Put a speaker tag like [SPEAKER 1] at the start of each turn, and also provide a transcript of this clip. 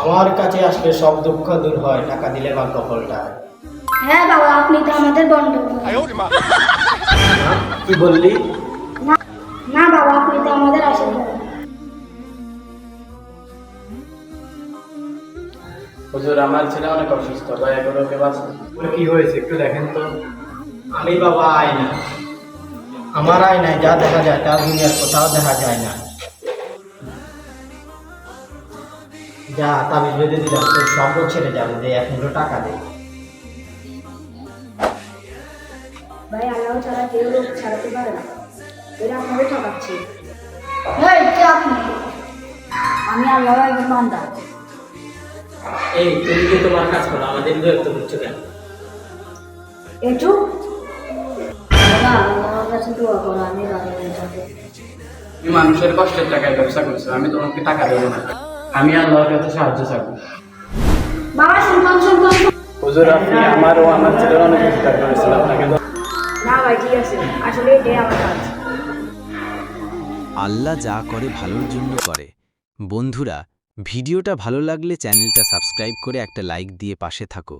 [SPEAKER 1] আমার কাছে আসলে সব দুঃখ দূর হয়, টাকা দিলে ভাগ্য পাল্টায়।
[SPEAKER 2] হ্যাঁ বাবা, আপনি তো আমাদের বন্ধু।
[SPEAKER 1] কি বললি?
[SPEAKER 2] না না বাবা, আপনি তো আমাদের আশীর্বাদ।
[SPEAKER 3] হুজুর, আমার ছেলে অনেক অসুস্থ, দয়া করে ওকে বাঁচান।
[SPEAKER 1] ওর কি হয়েছে একটু দেখেন তো। আমি বাবা আয়না, আমার আয়নায় যা দেখা যায় তা দুনিয়ার কোথাও দেখা যায় না। যা তাবিজ বেঁধে দিলাম, তোর সব ছেড়ে যাবে, যে 1 টাকা দে।
[SPEAKER 2] ভাই, আল্লাহ ছাড়া কেউ লোক ছাড়াতে পারে না, এরা আপনাদের ঠকাচ্ছে। এই কে আপনি? আমি আল্লাহর একজন বান্দা।
[SPEAKER 1] এই তুমি কি তোমার কাজ করো, আমাদের বিরক্ত করছো কেন?
[SPEAKER 2] একটু বাবা, আল্লাহর কাছে দোয়া করো, আমি বাড়ি যাবো।
[SPEAKER 3] তুমি মানুষের কষ্টের টাকায় ব্যবসা করছো, আমি তোমাকে টাকা দেবো না। আমি আল্লাহর কাছে সাহায্য চাইবো।
[SPEAKER 2] বাবা শুনলাম।
[SPEAKER 3] হুজুর, আপনি আমার ও আমার ছেলের অনেক উপকার করেছেন, আপনাকে
[SPEAKER 2] না ভাই, ঠিক আছে, আসলে এটাই আমার কাজ।
[SPEAKER 4] আল্লাহ যা করে ভালোর জন্য করে। বন্ধুরা, ভিডিওটা ভালো লাগলে চ্যানেলটা সাবস্ক্রাইব করে একটা লাইক দিয়ে পাশে থাকো।